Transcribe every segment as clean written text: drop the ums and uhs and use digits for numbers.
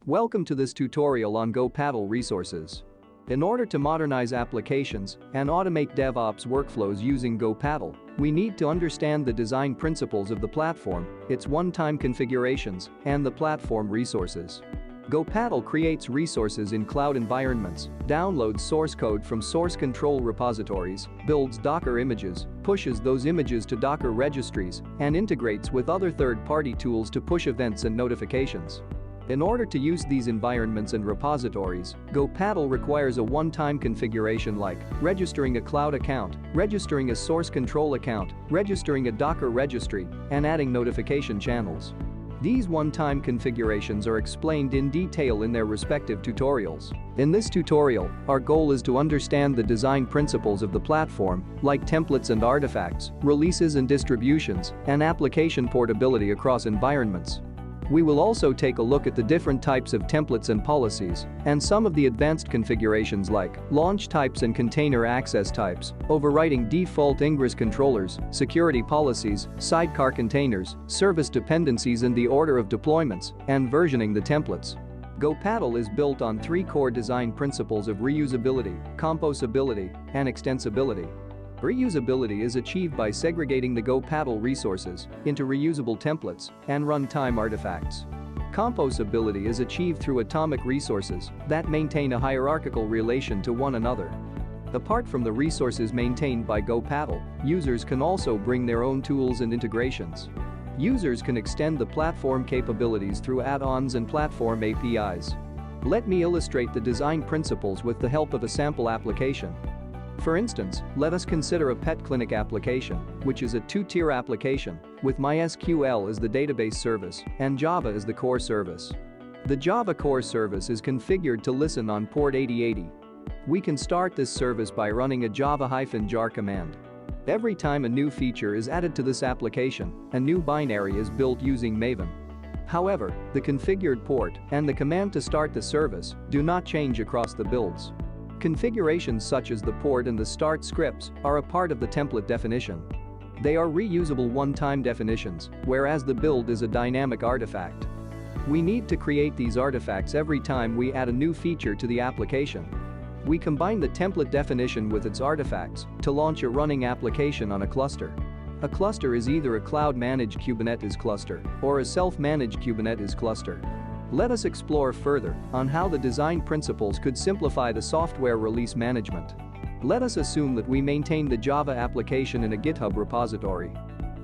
Welcome to this tutorial on gopaddle resources. In order to modernize applications and automate DevOps workflows using gopaddle, we need to understand the design principles of the platform, its one-time configurations, and the platform resources. gopaddle creates resources in cloud environments, downloads source code from source control repositories, builds Docker images, pushes those images to Docker registries, and integrates with other third-party tools to push events and notifications. In order to use these environments and repositories, gopaddle requires a one-time configuration like registering a cloud account, registering a source control account, registering a Docker registry, and adding notification channels. These one-time configurations are explained in detail in their respective tutorials. In this tutorial, our goal is to understand the design principles of the platform, like templates and artifacts, releases and distributions, and application portability across environments. We will also take a look at the different types of templates and policies, and some of the advanced configurations like launch types and container access types, overriding default Ingress controllers, security policies, sidecar containers, service dependencies and the order of deployments, and versioning the templates. gopaddle is built on three core design principles of reusability, composability, and extensibility. Reusability is achieved by segregating the gopaddle resources into reusable templates and runtime artifacts. Composability is achieved through atomic resources that maintain a hierarchical relation to one another. Apart from the resources maintained by gopaddle, users can also bring their own tools and integrations. Users can extend the platform capabilities through add-ons and platform APIs. Let me illustrate the design principles with the help of a sample application. For instance, let us consider a pet clinic application, which is a two-tier application, with MySQL as the database service and Java as the core service. The Java core service is configured to listen on port 8080. We can start this service by running a java-jar command. Every time a new feature is added to this application, a new binary is built using Maven. However, the configured port and the command to start the service do not change across the builds. Configurations such as the port and the start scripts are a part of the template definition. They are reusable one-time definitions, whereas the build is a dynamic artifact. We need to create these artifacts every time we add a new feature to the application. We combine the template definition with its artifacts to launch a running application on a cluster. A cluster is either a cloud-managed Kubernetes cluster or a self-managed Kubernetes cluster. Let us explore further on how the design principles could simplify the software release management. Let us assume that we maintain the Java application in a GitHub repository.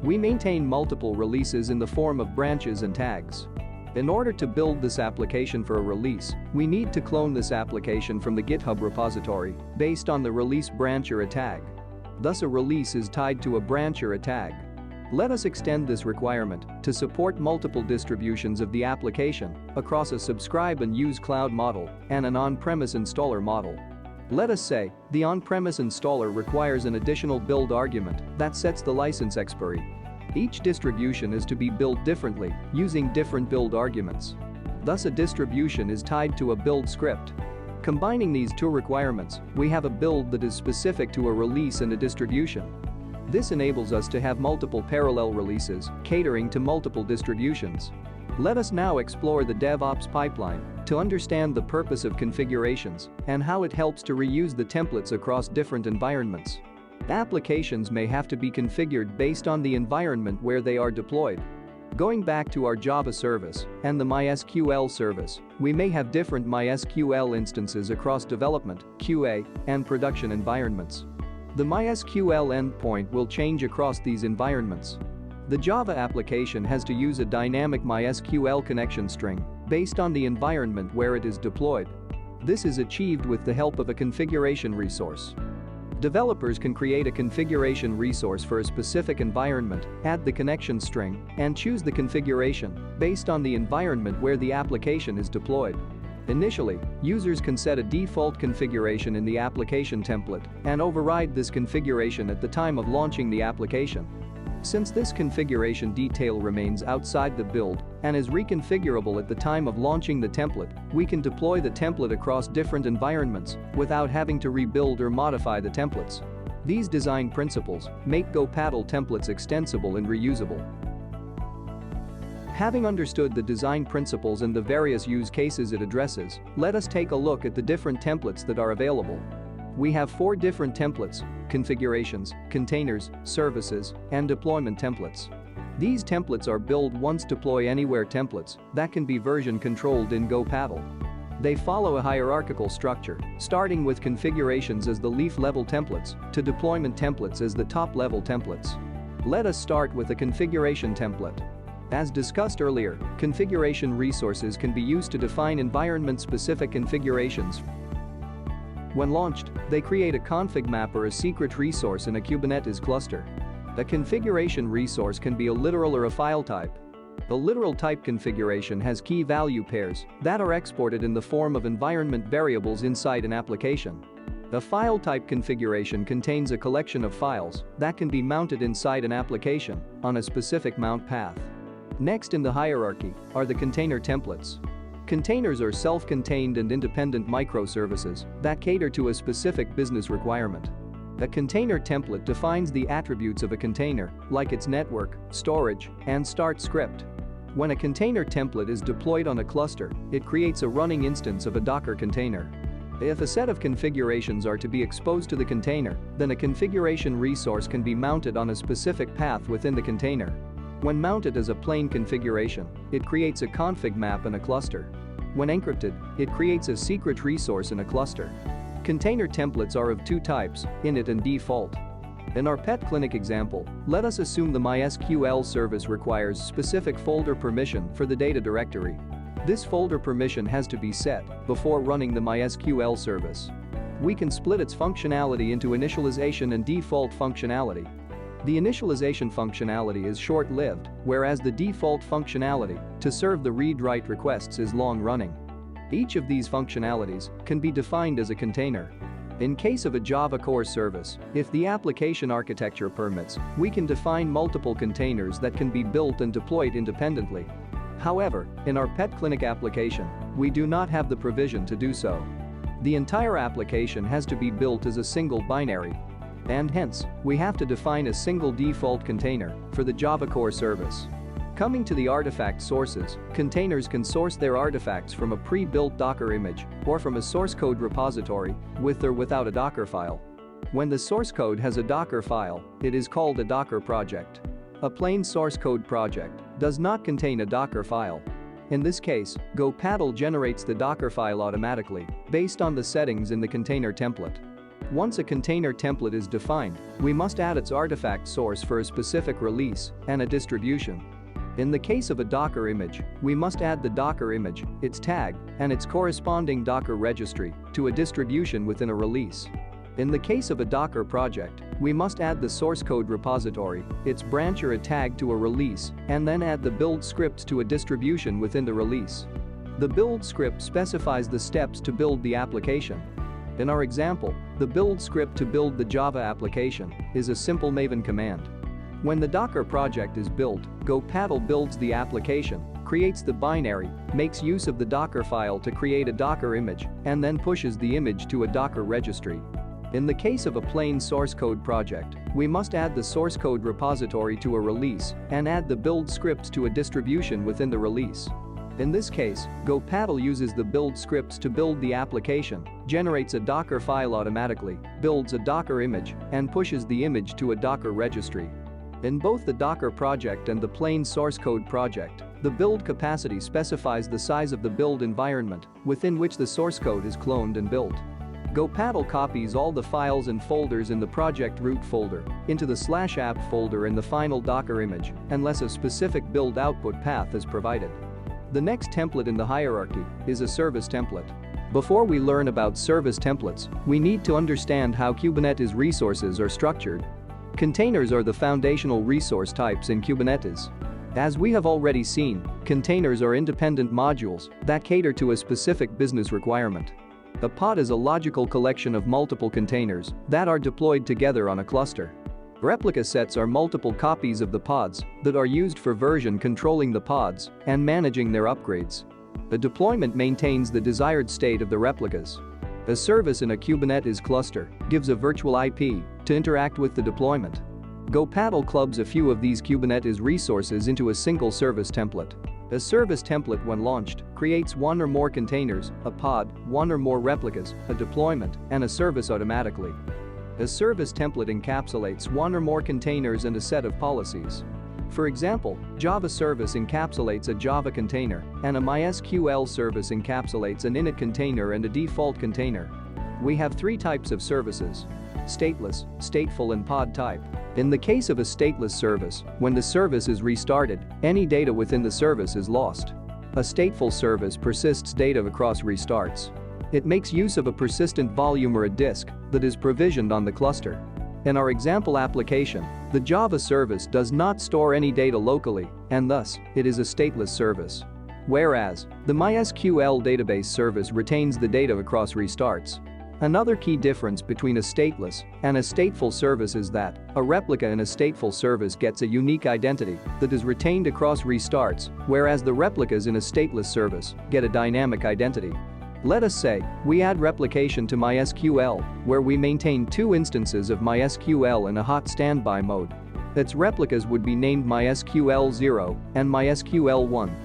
We maintain multiple releases in the form of branches and tags. In order to build this application for a release, we need to clone this application from the GitHub repository based on the release branch or a tag. Thus, a release is tied to a branch or a tag. Let us extend this requirement to support multiple distributions of the application across a subscribe and use cloud model and an on-premise installer model. Let us say the on-premise installer requires an additional build argument that sets the license expiry. Each distribution is to be built differently using different build arguments. Thus, a distribution is tied to a build script. Combining these two requirements, we have a build that is specific to a release and a distribution. This enables us to have multiple parallel releases, catering to multiple distributions. Let us now explore the DevOps pipeline to understand the purpose of configurations and how it helps to reuse the templates across different environments. Applications may have to be configured based on the environment where they are deployed. Going back to our Java service and the MySQL service, we may have different MySQL instances across development, QA, and production environments. The MySQL endpoint will change across these environments. The Java application has to use a dynamic MySQL connection string based on the environment where it is deployed. This is achieved with the help of a configuration resource. Developers can create a configuration resource for a specific environment, add the connection string, and choose the configuration based on the environment where the application is deployed. Initially, users can set a default configuration in the application template and override this configuration at the time of launching the application. Since this configuration detail remains outside the build and is reconfigurable at the time of launching the template, we can deploy the template across different environments without having to rebuild or modify the templates. These design principles make gopaddle templates extensible and reusable. Having understood the design principles and the various use cases it addresses, let us take a look at the different templates that are available. We have 4 different templates: configurations, containers, services, and deployment templates. These templates are build once deploy anywhere templates that can be version controlled in gopaddle. They follow a hierarchical structure, starting with configurations as the leaf level templates to deployment templates as the top level templates. Let us start with a configuration template. As discussed earlier, configuration resources can be used to define environment-specific configurations. When launched, they create a config map or a secret resource in a Kubernetes cluster. A configuration resource can be a literal or a file type. A literal type configuration has key value pairs that are exported in the form of environment variables inside an application. A file type configuration contains a collection of files that can be mounted inside an application on a specific mount path. Next in the hierarchy are the container templates. Containers are self-contained and independent microservices that cater to a specific business requirement. A container template defines the attributes of a container, like its network, storage, and start script. When a container template is deployed on a cluster, it creates a running instance of a Docker container. If a set of configurations are to be exposed to the container, then a configuration resource can be mounted on a specific path within the container. When mounted as a plain configuration, it creates a config map in a cluster. When encrypted, it creates a secret resource in a cluster. Container templates are of 2 types, init and default. In our pet clinic example, let us assume the MySQL service requires specific folder permission for the data directory. This folder permission has to be set before running the MySQL service. We can split its functionality into initialization and default functionality. The initialization functionality is short-lived, whereas the default functionality to serve the read-write requests is long-running. Each of these functionalities can be defined as a container. In case of a Java core service, if the application architecture permits, we can define multiple containers that can be built and deployed independently. However, in our pet clinic application, we do not have the provision to do so. The entire application has to be built as a single binary. And hence, we have to define a single default container for the Java core service. Coming to the artifact sources, containers can source their artifacts from a pre-built Docker image or from a source code repository, with or without a Docker file. When the source code has a Docker file, it is called a Docker project. A plain source code project does not contain a Docker file. In this case, gopaddle generates the Docker file automatically, based on the settings in the container template. Once a container template is defined, we must add its artifact source for a specific release and a distribution. In the case of a Docker image, we must add the Docker image, its tag, and its corresponding Docker registry to a distribution within a release. In the case of a Docker project, we must add the source code repository, its branch or a tag to a release, and then add the build script to a distribution within the release. The build script specifies the steps to build the application. In our example, the build script to build the Java application is a simple Maven command. When the Docker project is built, gopaddle builds the application, creates the binary, makes use of the Docker file to create a Docker image, and then pushes the image to a Docker registry. In the case of a plain source code project, we must add the source code repository to a release and add the build script to a distribution within the release. In this case, gopaddle uses the build scripts to build the application, generates a Docker file automatically, builds a Docker image, and pushes the image to a Docker registry. In both the Docker project and the plain source code project, the build capacity specifies the size of the build environment within which the source code is cloned and built. Gopaddle copies all the files and folders in the project root folder into the /app folder in the final Docker image, unless a specific build output path is provided. The next template in the hierarchy is a service template. Before we learn about service templates, we need to understand how Kubernetes resources are structured. Containers are the foundational resource types in Kubernetes. As we have already seen, containers are independent modules that cater to a specific business requirement. A pod is a logical collection of multiple containers that are deployed together on a cluster. Replica sets are multiple copies of the pods that are used for version controlling the pods and managing their upgrades. A deployment maintains the desired state of the replicas. A service in a Kubernetes cluster gives a virtual IP to interact with the deployment. Gopaddle clubs a few of these Kubernetes resources into a single service template. A service template when launched creates one or more containers, a pod, one or more replicas, a deployment, and a service automatically. A service template encapsulates one or more containers and a set of policies. For example, Java service encapsulates a Java container, and a MySQL service encapsulates an init container and a default container. We have three types of services: stateless, stateful, and pod type. In the case of a stateless service, when the service is restarted, any data within the service is lost. A stateful service persists data across restarts. It makes use of a persistent volume or a disk that is provisioned on the cluster. In our example application, the Java service does not store any data locally, and thus, it is a stateless service. Whereas, the MySQL database service retains the data across restarts. Another key difference between a stateless and a stateful service is that a replica in a stateful service gets a unique identity that is retained across restarts, whereas the replicas in a stateless service get a dynamic identity. Let us say we add replication to MySQL, where we maintain two instances of MySQL in a hot standby mode. Its replicas would be named MySQL 0 and MySQL 1.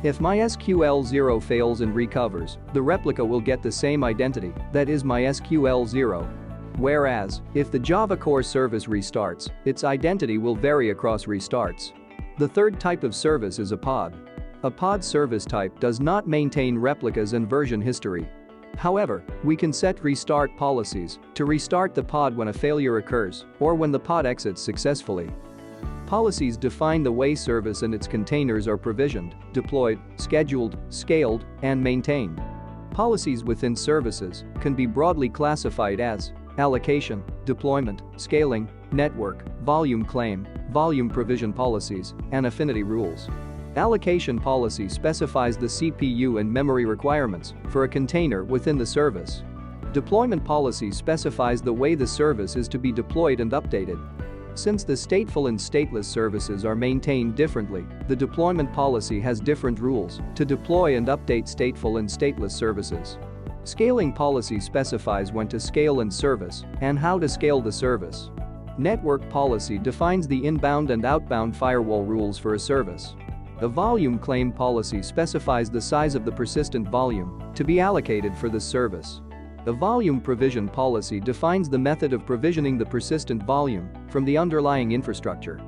If MySQL 0 fails and recovers, the replica will get the same identity, that is MySQL 0. Whereas, if the Java core service restarts, its identity will vary across restarts. The third type of service is a pod. A pod service type does not maintain replicas and version history. However, we can set restart policies to restart the pod when a failure occurs or when the pod exits successfully. Policies define the way service and its containers are provisioned, deployed, scheduled, scaled, and maintained. Policies within services can be broadly classified as allocation, deployment, scaling, network, volume claim, volume provision policies, and affinity rules. Allocation policy specifies the CPU and memory requirements for a container within the service. Deployment policy specifies the way the service is to be deployed and updated. Since the stateful and stateless services are maintained differently, the deployment policy has different rules to deploy and update stateful and stateless services. Scaling policy specifies when to scale and service and how to scale the service. Network policy defines the inbound and outbound firewall rules for a service. The volume claim policy specifies the size of the persistent volume to be allocated for the service. The volume provision policy defines the method of provisioning the persistent volume from the underlying infrastructure.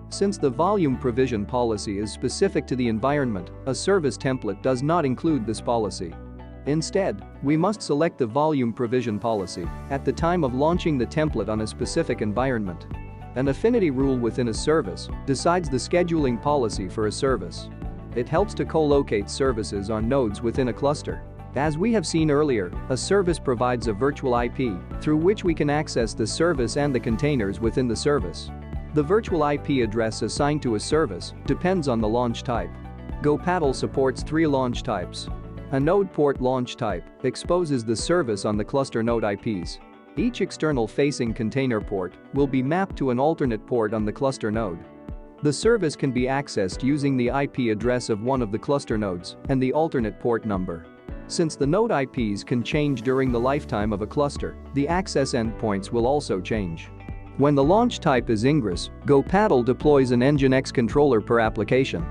Since the volume provision policy is specific to the environment, a service template does not include this policy. Instead, we must select the volume provision policy at the time of launching the template on a specific environment. An affinity rule within a service decides the scheduling policy for a service. It helps to co-locate services on nodes within a cluster. As we have seen earlier, a service provides a virtual IP through which we can access the service and the containers within the service. The virtual IP address assigned to a service depends on the launch type. gopaddle supports 3 launch types. A node port launch type exposes the service on the cluster node IPs. Each external-facing container port will be mapped to an alternate port on the cluster node. The service can be accessed using the IP address of one of the cluster nodes and the alternate port number. Since the node IPs can change during the lifetime of a cluster, the access endpoints will also change. When the launch type is Ingress, gopaddle deploys an Nginx controller per application.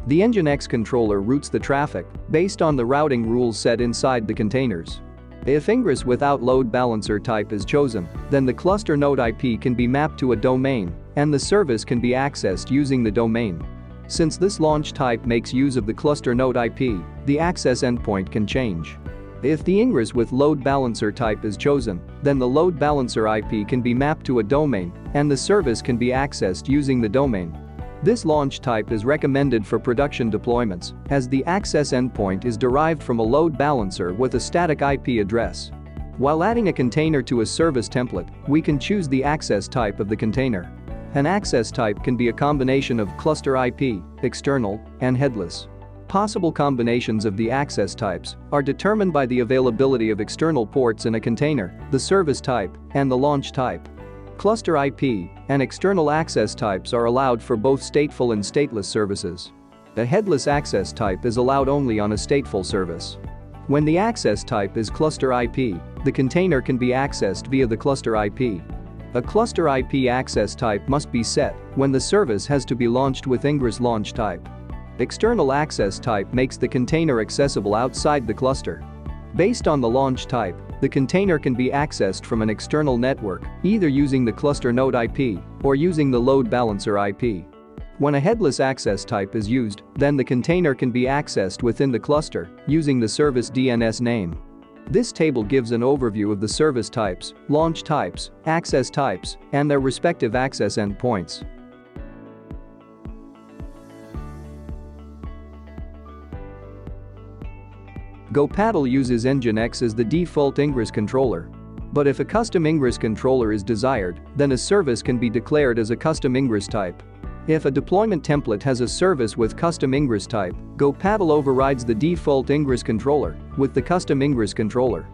The Nginx controller routes the traffic based on the routing rules set inside the containers. If Ingress without load balancer type is chosen, then the cluster node IP can be mapped to a domain, and the service can be accessed using the domain. Since this launch type makes use of the cluster node IP, the access endpoint can change. If the Ingress with load balancer type is chosen, then the load balancer IP can be mapped to a domain, and the service can be accessed using the domain. This launch type is recommended for production deployments, as the access endpoint is derived from a load balancer with a static IP address. While adding a container to a service template, we can choose the access type of the container. An access type can be a combination of cluster IP, external, and headless. Possible combinations of the access types are determined by the availability of external ports in a container, the service type, and the launch type. Cluster IP and external access types are allowed for both stateful and stateless services. A headless access type is allowed only on a stateful service. When the access type is cluster IP, the container can be accessed via the cluster IP. A cluster IP access type must be set when the service has to be launched with Ingress launch type. External access type makes the container accessible outside the cluster. Based on the launch type, the container can be accessed from an external network, either using the cluster node IP or using the load balancer IP. When a headless access type is used, then the container can be accessed within the cluster using the service DNS name. This table gives an overview of the service types, launch types, access types, and their respective access endpoints. gopaddle uses Nginx as the default Ingress controller. But if a custom Ingress controller is desired, then a service can be declared as a custom Ingress type. If a deployment template has a service with custom Ingress type, gopaddle overrides the default Ingress controller with the custom Ingress controller.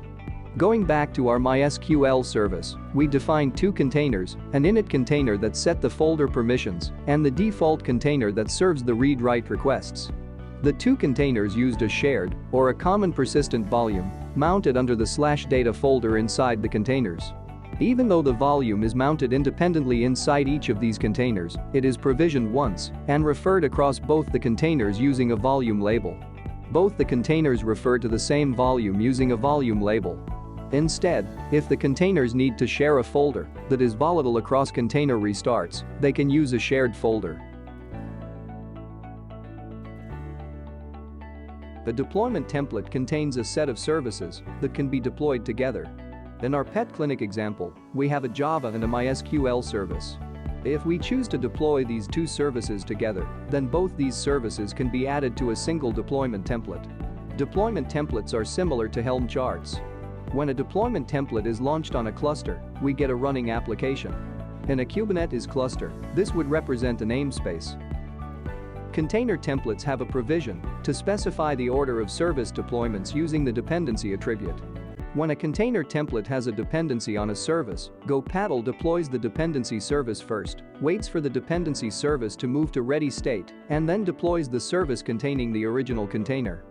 Going back to our MySQL service, we define two containers, an init container that set the folder permissions and the default container that serves the read-write requests. The two containers used a shared or a common persistent volume mounted under the /data folder inside the containers. Even though the volume is mounted independently inside each of these containers, it is provisioned once and referred across both the containers using a volume label. Both the containers refer to the same volume using a volume label. Instead, if the containers need to share a folder that is volatile across container restarts, they can use a shared folder. A deployment template contains a set of services that can be deployed together. In our pet clinic example, we have a Java and a MySQL service. If we choose to deploy these two services together, then both these services can be added to a single deployment template. Deployment templates are similar to Helm charts. When a deployment template is launched on a cluster, we get a running application. In a Kubernetes cluster, this would represent a namespace. Container templates have a provision to specify the order of service deployments using the dependency attribute. When a container template has a dependency on a service, gopaddle deploys the dependency service first, waits for the dependency service to move to ready state, and then deploys the service containing the original container.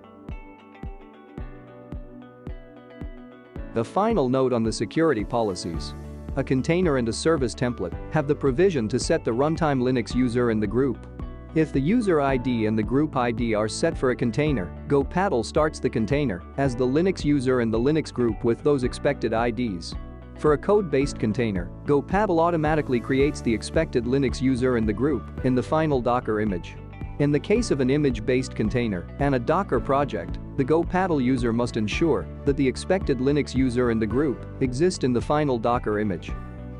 The final note on the security policies. A container and a service template have the provision to set the runtime Linux user in the group. If the user ID and the group ID are set for a container, gopaddle starts the container as the Linux user and the Linux group with those expected IDs. For a code-based container, gopaddle automatically creates the expected Linux user and the group in the final Docker image. In the case of an image-based container and a Docker project, the gopaddle user must ensure that the expected Linux user and the group exist in the final Docker image.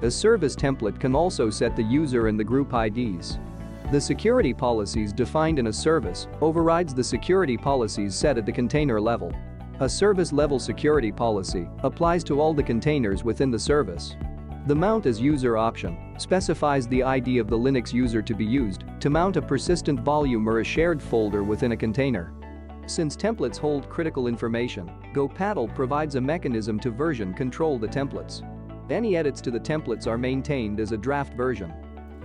A service template can also set the user and the group IDs. The security policies defined in a service overrides the security policies set at the container level. A service-level security policy applies to all the containers within the service. The mount as user option specifies the ID of the Linux user to be used to mount a persistent volume or a shared folder within a container. Since templates hold critical information, gopaddle provides a mechanism to version control the templates. Any edits to the templates are maintained as a draft version.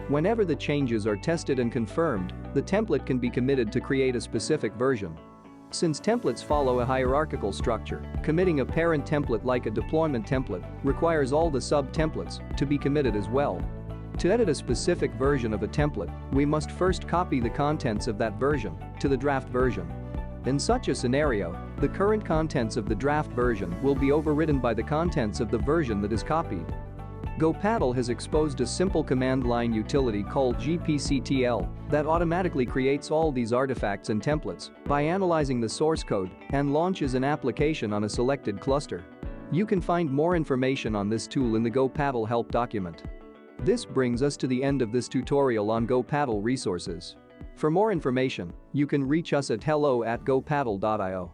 Whenever the changes are tested and confirmed, the template can be committed to create a specific version. Since templates follow a hierarchical structure, committing a parent template like a deployment template requires all the sub-templates to be committed as well. To edit a specific version of a template, we must first copy the contents of that version to the draft version. In such a scenario, the current contents of the draft version will be overridden by the contents of the version that is copied. gopaddle has exposed a simple command line utility called gpctl that automatically creates all these artifacts and templates by analyzing the source code and launches an application on a selected cluster. You can find more information on this tool in the gopaddle help document. This brings us to the end of this tutorial on gopaddle resources. For more information, you can reach us at hello@gopaddle.io.